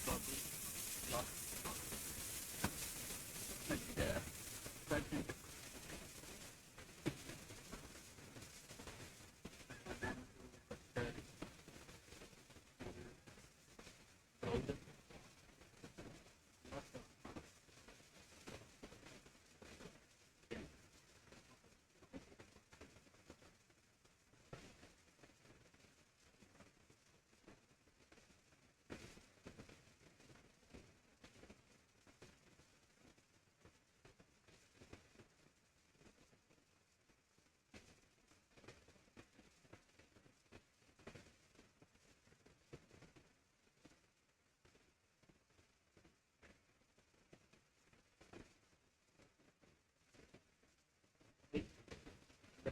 coffee, lot like that.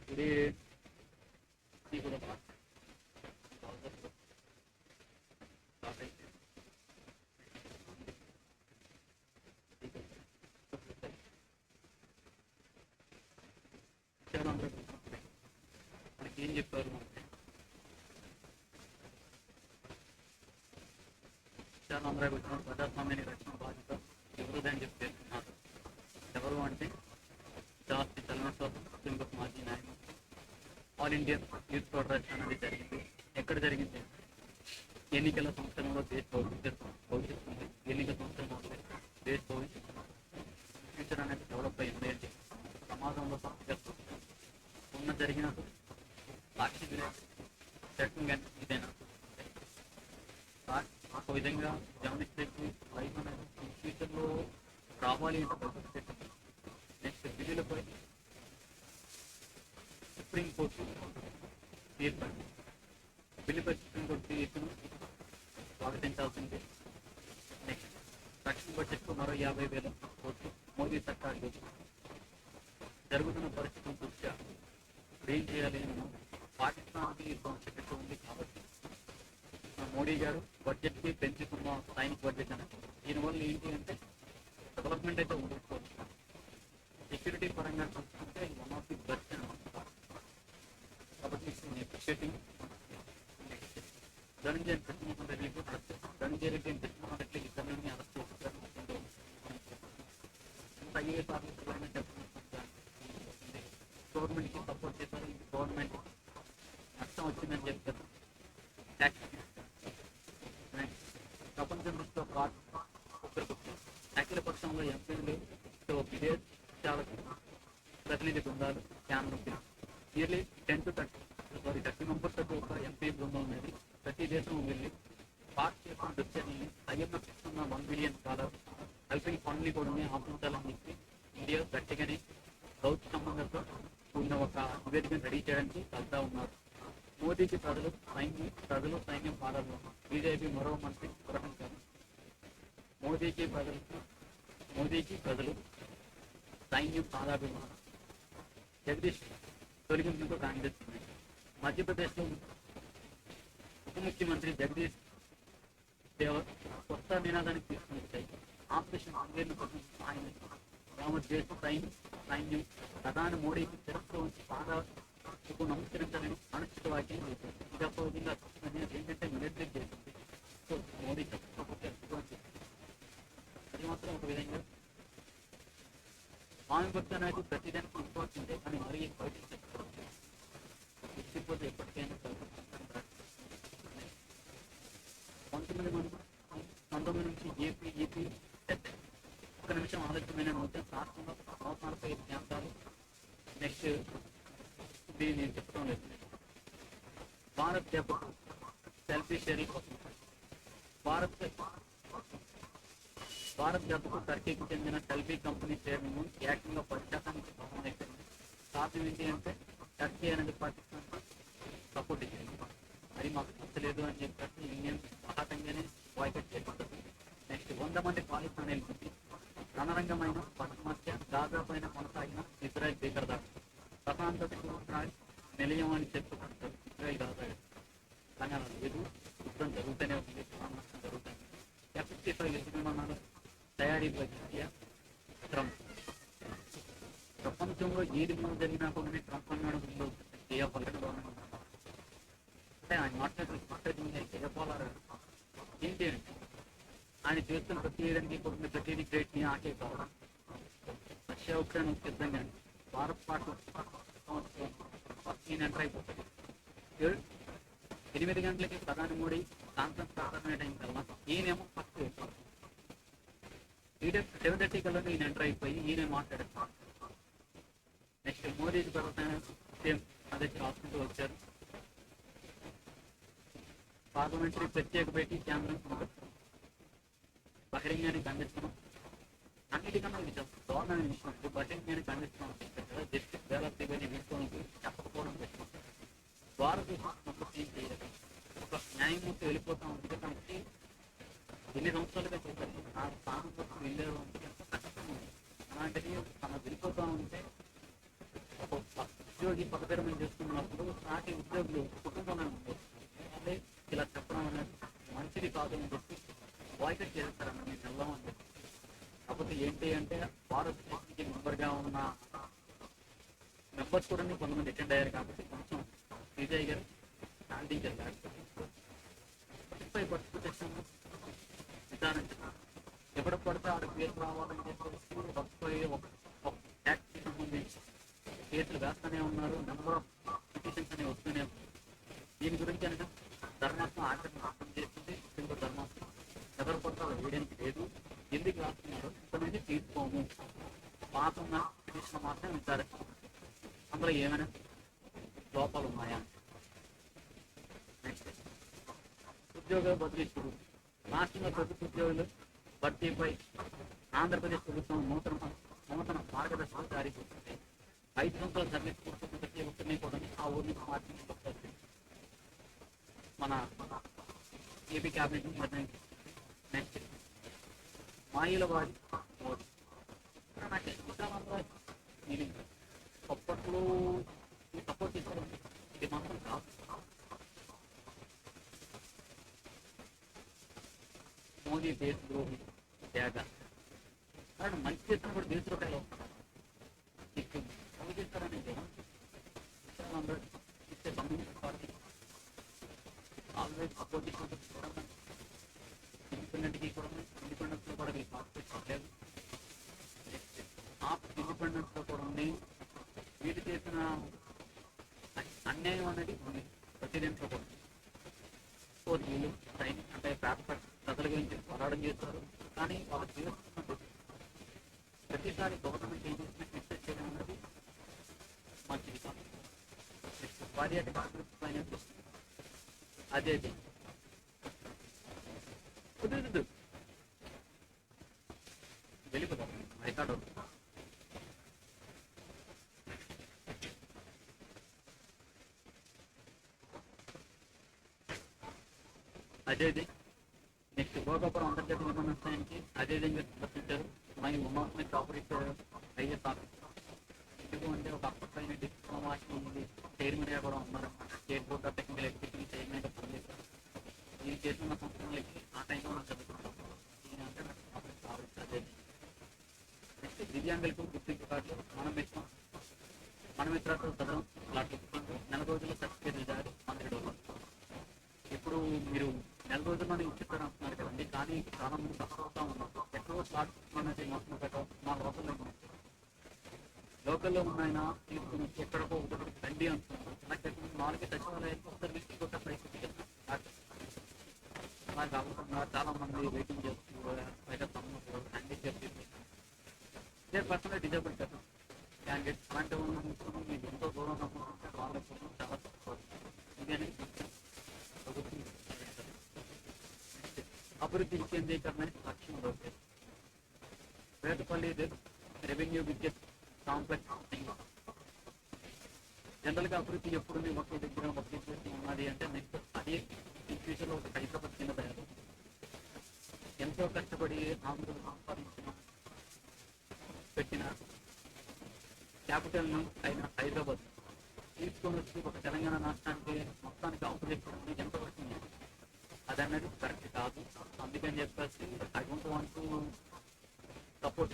Today, we could have మనకి ఏం చెప్పారు ఆంధ్రాకి వచ్చిన ప్రజాస్వామ్యాన్ని రక్షణ బాధ్యత ఎవరిదని చెప్పి తెలుసుకున్నారు. ఎవరు అంటే జాస్తి చలనోత్సవం సుప్రీంకోర్టు మాజీ న్యాయమూర్తి. ఆల్ ఇండియా యూత్ ఫెడరేషన్ అనేది జరిగింది. ఎక్కడ జరిగింది? ఎన్నికల సంవత్సరంలో దేశ భవిష్యత్తు ఎన్నికల సంవత్సరంలో దేశ భవిష్యత్తు ఫ్యూచర్ అనేది డెవలప్ అయింది అంటే సమాజంలో సమస్యలు ఉన్న జరిగిన సాక్షి సెట్టింగ్ అంటే ఇదేనా? ఒక విధంగా గమనిస్తే లైఫ్ అనేది ఫ్యూచర్లో రావాలి అంటే నెక్స్ట్ బిల్లులపై సుప్రీంకోర్టు తీర్పు, బిల్లుపై సుప్రీంకోర్టు తీర్పును స్వాగతించాల్సింది. నెక్స్ట్ రక్షణ బడ్జెట్కు మరో 50,000 కోట్లు మోదీ సర్కార్ జరుగుతున్న పరిస్థితుల దృష్ట్యా ఏం చేయాలి? పాకిస్తాన్కి యుద్ధం చెప్పేసి ఉంది కాబట్టి మోడీ గారు బడ్జెట్కి పెంచుకున్న సైనిక్ బడ్జెట్ అనేది దీనివల్ల ఏంటి అంటే డెవలప్మెంట్ అయితే ఉండకపోవచ్చు. సెక్యూరిటీ పరంగా చూసుకుంటే వన్ ఆఫ్ ది బెస్ట్ అనమాట. కాబట్టి అప్రిషియేటింగ్. నెక్స్ట్ ధనంజయ్ కృష్ణమోహన్ రెడ్డికి ధనంజయ్ రెడ్డి కృష్ణమోహన్ రెడ్డి ఇద్దరిని అరెస్ట్ చేస్తారు. ఐఏఎస్ ఆఫీసర్లైనా చెప్పండి గవర్నమెంట్కి సపోర్ట్ చేశారు. గవర్నమెంట్ నష్టం వచ్చిందని చెప్తారు. ట్యాక్స్ ప్రపంచం దృష్టిలో అఖిల పక్షంలో ఎంపీలు విదేశాలకు ప్రతినిధి బృందాలు కేంద్రం ఇయర్లీ 10 to 30 members ఒక ఎంపీ బృందం అనేది ప్రతి దేశం వెళ్ళి పాస్ చేసిన దృశ్యాన్ని ఐఎంఎఫ్ ఇస్తున్న $1 billion హెల్పింగ్ ఫండ్ని కూడా ఆపించాలని చెప్పి ఇండియా గట్టిగానే దౌత్య సంబంధంతో కూడిన ఒక నివేదికను రెడీ చేయడానికి వెళ్తా ఉన్నారు. మోదీకి ప్రజలు సైన్యం పాదాలు. బీజేపీ మరో మంత్రి ప్రకటించారు. మోదీకి ప్రజలు సైన్యం పాదాభిమానం. జగదీష్ తొలగింపుతో కాంగ్రెస్. మధ్యప్రదేశ్లో ఉప ముఖ్యమంత్రి జగదీష్ దేవర్ కొత్త నినాదానికి తీసుకుని ఆపరేషన్ అంగేర్ను ఆయన దేశ సైన్యం ప్రధాని మోడీకి శిరస్సు ఉంచి పాదాలకు నమస్కరించాలని అనుచిత వాక్యం చేశారు. ఇది ఒక విధంగా ఏంటంటే మిలిటరీ చేసింది. సో మోడీ చెప్పకపోతే అది మాత్రం ఒక విధంగా స్వామి భక్తి అనేది ప్రతిదానికి ఇంపార్టెంటే కానీ మరీ బయటకు చెప్పకపోతే ఎప్పటికైనా 19 నుంచి ఏపీ ఒక నిమిషం ఆలస్యమైన నూతనాలపై జ్ఞాపకాలు. నెక్స్ట్ ఇది నేను చెప్తాం లేదు. భారత్ దెబ్బకు సెల్ఫీ షేరింగ్ కోసం భారత్ దెబ్బకు టర్కీకి చెందిన సెల్ఫీ కంపెనీ చైర్మన్ ఏకంగా 10% పతనం అయిపోయింది. కారణం ఏంటి అంటే టర్కీ అనేది పాకిస్తాన్ సపోర్ట్ ఇచ్చింది. అది మాకు నచ్చలేదు అని చెప్పేసి ఇండియన్ మహాతంగానే బాయ్కట్ చేపట్టారు. నెక్స్ట్ 100 మంది పాకిస్తానీలు రణరంగమైన పశ్చిమాత్య గాజా పైన కొనసాగిన ఇజ్రాయెల్ భీకరదాడు. ప్రశాంతతకు నిలయం అని చెప్పుకుంటారు. ఇజ్రాయెల్ గాజా తెలంగాణ లేదు, యుద్ధం జరుగుతూనే ఉంది, నష్టం జరుగుతుంది. F-55 యుద్ధ విమానాల తయారీపై ట్రంప్. ప్రపంచంలో ఏది ముందు జరిగినా కూడా ట్రంప్ అన్నాడు ముందు చేయగలగడం అంటే ఆయన మాట్లాడుతుంది చేయపోలారు ఏంటి అంటే ఆయన చేస్తున్న ప్రతి కొడుకున్న ప్రతిదీ గ్రేట్ని ఆకే కావడం రష్యా ఉక్రెయిన్ యుద్ధం కానీ భారత్ పాటు ఈయన ఎంటర్ అయిపోతుంది. 8 గంటలకి ప్రధాని మోడీ కాన్ఫరెన్స్ ప్రారంభమైన టైం కల్లా ఈయనేమో ఫస్ట్ 7:30 కల్లా ఈయన ఎంటర్ అయిపోయి ఈయన మాట్లాడారు. నెక్స్ట్ మోదీ తర్వాత సేమ్ అదే రాసుకుంటూ వచ్చారు. పార్లమెంటరీ ప్రత్యేక భేటీ కేంద్రం బహిరంగాన్ని ఖండిస్తున్నాం. అన్నిటికన్నా ఇది దారుణమైన విషయం. బహిరంగాన్ని ఖండిస్తున్నాం కదా, జస్టిస్ వేలాది వీసుకోవడానికి చెప్పకపోవడం పెట్టుకుంటారు. భారతదేశం ఏం చేయాలి? ఒక న్యాయమూర్తి వెళ్ళిపోతా ఉంటే తనకి ఎన్ని సంవత్సరాలుగా చేశారు ఆ స్థానం వరకు వెళ్ళారు అంటే ఎంత కష్టం ఉంది. అలాంటిది తన వెళ్ళిపోతా ఉంటే ఒక ఉద్యోగి పదవిరమణ చేస్తున్నప్పుడు నాటి ఉద్యోగులు కుటుంబంలో ఉంటారు. అదే ఇలా చెప్పడం అనేది మంచిది కాదు అని చెప్పి బాయ్కట్ చేస్తారన్న మేము వెళ్దాం అని చెప్పి. కాకపోతే ఏంటి అంటే భారతదేశానికి మెంబర్గా ఉన్న మెంబర్స్ కూడా కొంతమంది అటెండ్ అయ్యారు కాబట్టి కొంచెం విజయ్ గారు శాంతింగ్ వెళ్ళారు. పట్టుకుని విచారించారు. ఎప్పుడు పడితే ఆడ కేసులు రావాలని చెప్పేసి వస్తుపై ఒక ట్యాక్సీ సంబంధించి కేసులు వేస్తూనే ఉన్నారు. నెంబర్ ఆఫ్ పిటిషన్స్ అనేవి వస్తూనే ఉన్నాయి. దీని గురించి అనగా ధర్మాసనం ఆచరణ అర్థం చేస్తుంది. సుప్రీంకోర్టు ధర్మాసనం ఎవరు పట్టాలో వేయడానికి లేదు, ఎందుకు రాస్తున్నారు అనేది తీసుకోము, పాత ఉన్న పిటిషన్ మాత్రం విచారిస్తాం, అందులో ఏమైనా లోపాలు ఉన్నాయా. నెక్స్ట్ ఉద్యోగ బదిలీ షురూ. రాష్ట్రంలో ప్రభుత్వ ఉద్యోగులు భర్తీపై ఆంధ్రప్రదేశ్ ప్రభుత్వం నూతన మార్గదర్శకాలు జారీ చేస్తుంది. 5 సంవత్సరాల సర్వీస్ పూర్తి ప్రతి ఒక్కరిని కూడా ఆ ఊరిని మార్చి మన ఏపీ క్యాబినెట్ నిర్ణయం. నెక్స్ట్ మాయిలవాడి మోడీ. నాకు విశాలంలో నేను అప్పట్లో సపోర్ట్ చేశారు. ఇది మాత్రం కాదు. మోదీ దేశద్రోహి త్యాగ कारण మంచి చేసిన కూడా దేశద్రోహాలు ఎవరు చేస్తారనేది ఇచ్చే కమ్యూనిస్ట్ పార్టీ ఆల్వేస్ అపోజిషన్ ఇండిపెండెంట్కి కూడా ఇండిపెండెన్స్లో కూడా వీళ్ళు పార్టిసిపేట్ చేయలేదు. ఆ ఇండిపెండెన్స్లో కూడా ఉంది. వీళ్ళు చేసిన అన్యాయం అనేది ఉంది ప్రతి దేంట్లో కూడా. సో వీళ్ళు సైనిక్ అంటే పేపర్ ప్రజల గురించి పోరాటం చేస్తారు. కానీ వాళ్ళు చేస్తున్న ప్రతిసారి గవర్నమెంట్ ఏం చేసినా క్రిటిసైజ్ చేయడం అనేది మంచిది కాదు. పర్యాటక అభివృద్ధి పైన అదే కుదురుదు వెళ్ళిపోతాం రికార్డు అదేది. నెక్స్ట్ భోగాపురం అంతర్జాతీయ విమానాశ్రయానికి అదేవిధంగా ప్రశ్నించారు. మరి ఉమాత్మ ఆపరేట్ ఐఎస్ ఆఫీసర్ ఎందుకంటే ఒక అప్పట్లో డిప్లొమాట్ ఉంది, చైర్మన్గా కూడా ఉన్నారన్నమాట. State board of technical education చైర్మన్గా పనిచేశారు. ఈ చేసిన సంస్థలకి ఆ టైంలో మనం చదువుకుంటాం. ఈయన అంటే అదే. నెక్స్ట్ దివ్యాంగులకు గుర్తింపు కార్డులు మన మిత్రాలతో చదవం లాంటి నెల రోజుల్లో సర్టిఫికేట్లు జారీ $100. ఇప్పుడు మీరు నెల రోజుల్లోనే ఇచ్చిస్తారు అంటున్నారు కదండి. కానీ చాలా మంది సఫర్ అవుతా ఉన్నారు. ఎక్కడో స్టార్ట్ అనేది మొత్తం పెట్టడం 4 రోజుల్లో లోకల్లో ఉన్నాయన తీసుకుని ఎక్కడికో ఒకటి రండి అంటున్నారు. నాకు 4 సచివాలయాలకు సర్వీస్ కొట్ట పరిస్థితి కదా. అలా కాకుండా చాలా మంది వెయిటింగ్ చేస్తున్నారు. పైగా తమ్ముడు రండి చెప్పి ఇదే పర్సనల్ డిజేబుల్ కదా క్యాండిడేట్ అలాంటి వాళ్ళు ముఖ్యంగా మీకు ఎంతో దూరంగా ఉంటుంటే వాళ్ళ కోసం చాలా తక్కువ. ఇదే అభివృద్ధి వికేంద్రీకరణ లక్ష్యం లోకేష్. వేటపల్లి రెవెన్యూ విద్యుత్ కాంప్లెక్స్ జనరల్గా అభివృద్ధి ఎప్పుడు ఒకే దగ్గర ఒకే చేసి ఉన్నది అంటే నెక్స్ట్ అదే ఈ ఫ్యూచర్లో ఒక హైదరాబాద్ కింద తయారు. ఎంతో కష్టపడి ఆంధ్రులు సంపాదించిన పెట్టిన క్యాపిటల్ను అయిన హైదరాబాద్ తీసుకొని వచ్చి ఒక తెలంగాణ రాష్ట్రానికి మొత్తానికి ఆపరేషన్ ఎంత పడుతుంది అది అనేది కరెక్ట్ కాదు. అందుకని చెప్పేసి I don't want to support.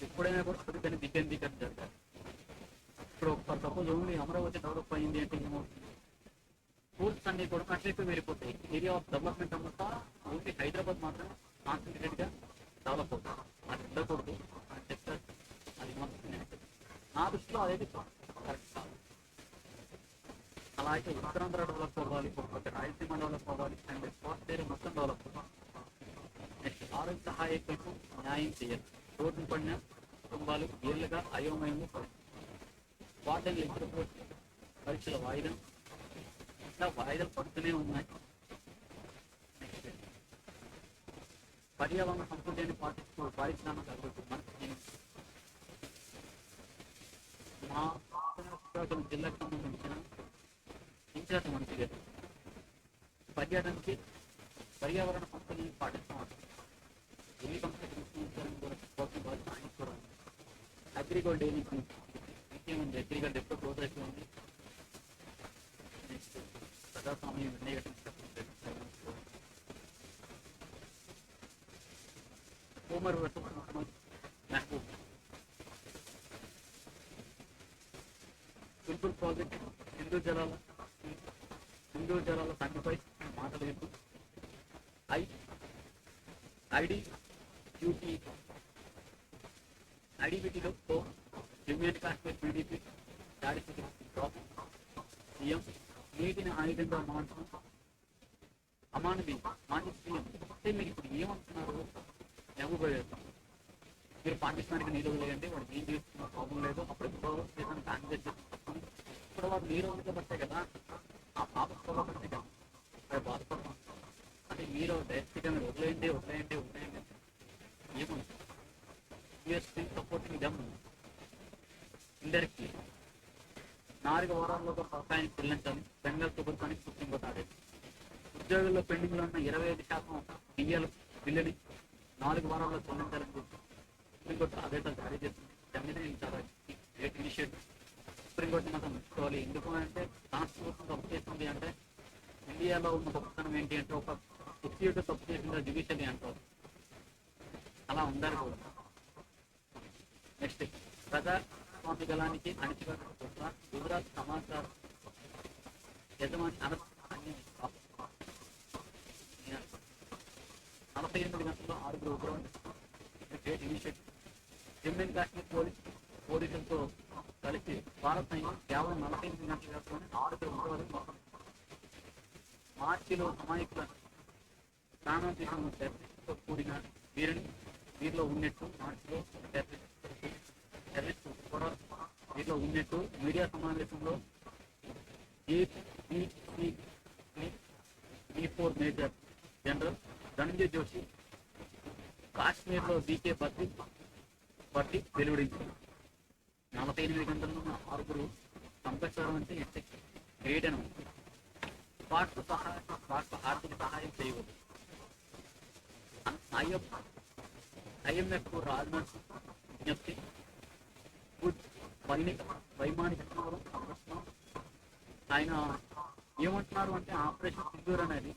ఎప్పుడైనా కూడా అభివృద్ధిని వికేంద్రీకరణ జరగాలి. ఇప్పుడు ఒక సపోజ్ ఓన్లీ అమరావతి డెవలప్ అయింది అంటే ఏమవుతుంది? స్కూల్స్ అన్ని కూడా అటువైపు వెళ్ళిపోతాయి. ఏరియా ఆఫ్ డెవలప్మెంట్ అంతా ఓన్లీ హైదరాబాద్ మాత్రం కాన్సన్ట్రేటెడ్ గా డెవలప్ అవుతుంది. అది ఉండకూడదు అని చెప్తారు. అది మొత్తం నా దృష్టిలో అదైతే కరెక్ట్ కాదు. అలా అయితే ఉత్తరాంధ్ర డెవలప్ అవ్వాలి, ఒక రాయలసీమ డెవలప్ అవ్వాలి, అండ్ కోస్ట్ ఏరియా మొత్తం డెవలప్ అవ్వాలి. నెక్స్ట్ ఆరోగ్య సహాయకులకు న్యాయం చేయాలి. రోడ్డు పడిన కుటుంబాలు ఏళ్లుగా అయోమయంలో పడింది. వార్డెన్లు ఎప్పుడు పరీక్షల వాయిదా ఇంకా వాయిదాలు పడుతూనే ఉన్నాయి. పర్యావరణ సంస్కృతిని పాటిస్తూ పారిశ్రామిక అభివృద్ధి మనకి మా శ్రీకాకుళం జిల్లాకు సంబంధించిన ఇన్ఛార్జ్ మంత్రి గారు పర్యాటనకి పర్యావరణ సంస్కృతిని పాటిస్తాం. ఎన్ని సంస్కృతి కూడా ఆయన కూడా అగ్రికల్చర్ డైలీ ఇంకేముంది, అగ్రికల్చర్ ఎప్పుడు ప్రోగ్రెస్ ఉంది. నెక్స్ట్ ప్రజాస్వామ్యం హోమర్ మహబూబ్ సింపుల్ ప్రాజెక్ట్ హిందూ జలాల సంఖ్యపై మాటలేదు. ఐడిబిటీలో జమ్మూ అండ్ కాశ్మీర్ పీడీపీ దాడి సీఎం నీటిని ఆయుధంగా మార్చడం మానిస్యం అంటే మీరు ఇప్పుడు ఏమంటున్నారు? నెవ్వుపోయేస్తాం. మీరు పాకిస్తాన్కి నీరు వదిలేయండి, వాడికి ఏం చేస్తున్నా ప్రాబ్లం లేదు. అప్పుడు దేశాన్ని బ్యాన్ చేసేస్తాం. ఇప్పుడు వాడు నీరు వదిలేబట్టే కదా ఆ పాప పట్టే కదా అక్కడ బాధపడతాం. అంటే మీరు డైరెక్ట్గా మీరు వదిలేయండి ఏముంది? యూఎస్పీ సపోర్టింగ్ దమ్ ఇండైరెక్ట్లీ 4 వారాల్లో సహాయాన్ని చెల్లించాలి. బెంగాల్ ప్రభుత్వానికి సుప్రీంకోర్టు ఉద్యోగుల్లో పెండింగ్లో ఉన్న 25% డిఎల్ బిల్లుని 4 వారాల్లో చెల్లించాలని చెప్పి సుప్రీంకోర్టు ఆదేశాలు జారీ చేస్తుంది. దాని చాలా గ్రేట్ ఇనిషియేటివ్. సుప్రీంకోర్టు మాత్రం మెచ్చుకోవాలి. ఎందుకు అంటే కాన్స్టిట్యూషన్ తప్పు చేస్తుంది అంటే ఇండియాలో ఉన్న గొప్పతనం ఏంటి అంటే ఒక ఎగ్జిక్యూటివ్ తప్పు చేసిందో జ్యుడిషియరీ అంటారు. అలా ఉండాలి కూడా. నెక్స్ట్ ప్రజాస్వామ్య గలానికి అణిచివేత గుజరాత్ సమాచార యజమాని 48 గంటల్లో 6 ఉగ్రవాదులు great initiative. Jammu and Kashmir పోలీసులతో కలిసి భారత్ సైన్యం కేవలం 48 గంటల వ్యవధిలోనే 6 ఉగ్రవాదులు మోసం. మార్చిలో అమాయకులను ప్రాణం తీసిన టెర్రరిస్టుతో కూడిన వీరిలో ఉన్నట్టు మార్చిలో టెర్రరిస్టు కూడా వీరిలో ఉన్నట్టు మీడియా సమావేశంలో B4 major general Dhananjay Joshi కాశ్మీర్లో బీకే భర్తీ వెలువడించారు. 48 గంటల్లో 6 సంపత్సరం అంటే గ్రేట్ అని వాటితో ఆర్థిక సహాయం చేయవచ్చు. IMF రాజ్నాథ్ విజ్ఞప్తి వైమానిక ఆయన ఏమంటున్నారు అంటే ఆపరేషన్ సింధూర్ అనేది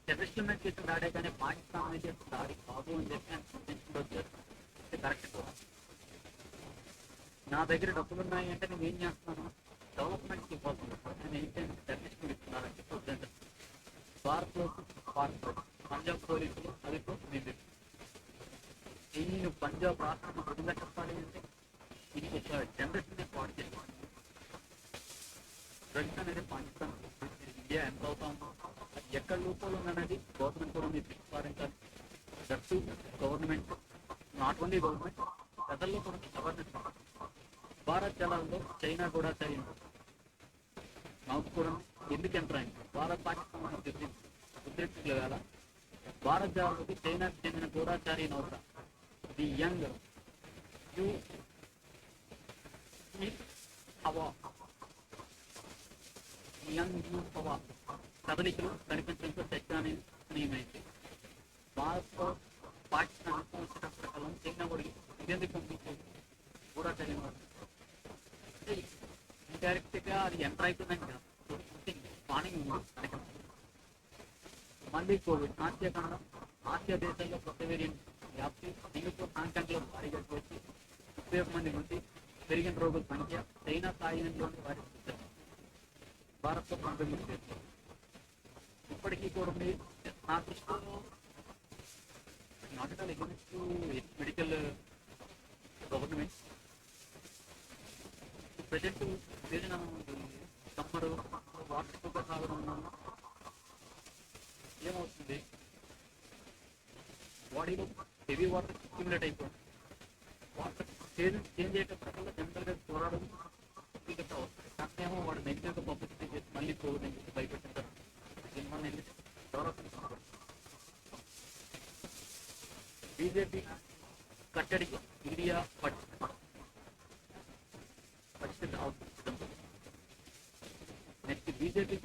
టెర్రరిస్టుల మీద చేసిన దాడే కానీ పాకిస్తాన్ మీద చేసిన దాడి కాదు అని చెప్పి ఆయన సూచించుకుంటూ వచ్చారు. కరెక్ట్ కూడా. నా దగ్గర డబ్బులు ఉన్నాయి అంటే నేను ఏం చేస్తాను, డెవలప్మెంట్కి ఇవ్వాల్సింది. నేను ఏంటంటే టెర్రరిస్టులు ఇస్తున్నానని చెప్పి భారత్లో పంజాబ్ పోలీసులు అదితో మేము నేను పంజాబ్ రాష్ట్రాన్ని విధంగా చెప్పాలి అంటే ఇది ఒక జనరేషన్ పాటు చేసుకోవాలి. డ్రగ్స్ అనేది పాకిస్తాన్ ఇండియా ఎంత అవుతా ఉందో ఎక్కడ లోపాలు ఉందనేది గవర్నమెంట్ కూడా మీరు విచారించాలి. Drugs government not only government ప్రజల్లో కూడా అవేర్నెస్. భారత్ జలాల్లో చైనా కూడా నౌకూరం ఎందుకు ఎంటర్ అయింది? భారత్ పాకిస్తాన్ ఉద్రిక్తులు వేళ భారత్ జలాలకి చైనాకు చెందిన గూఢాచారి నౌక ది యంగ్ హవా కదలికలు కనిపించడంతో చైనామైంది. భారత్తో పాకిస్తాన్ వచ్చేటప్పటికల్లా చైనా కూడా ఇదేందుకు పంపించేది గూఢాచారి నౌక అంటే ఇండైరెక్ట్గా అది ఎంటర్ అయిపోయిందని కాదు, ప్లానింగ్ మళ్ళీ కోవిడ్ ఆసియా దేశాల్లో కొత్త వేరియంట్ వ్యాప్తి సింగపూర్ హాంకాంగ్లో భారీగా వచ్చి 30 మంది నుండి పెరిగిన రోగుల సంఖ్య చైనా థాయిలాండ్లోని వారి భారత్లో 19 చేస్తారు. ఇప్పటికీ కూడా ఉంది. నా దృష్టిలో not at all against medical government. Present ఏదైనా సమ్మరు వాటర్ ఎక్కువగా తాగడం వల్ల ఏమవుతుంది, బాడీలో హెవీ వాటర్ అక్యుములేట్ అయిపోతుంది. వాటర్ చేంజ్ అయ్యేటప్పటికల్లా జనరల్గా పోరాడడం వ్యక్తిగత అవుతుంది. కాకపోతే వాడు నెగిటివ్గా పబ్లిసిటీ చేసి మళ్ళీ పోదు అని చెప్పి భయపెట్టింటారు. దీనివల్ల ఏంటంటే డెవలప్మెంట్ కనబడుతుంది. బీజేపీ కట్టడికి ఇండియా పరిస్థితి అవుతుంది. నెక్స్ట్ బీజేపీకి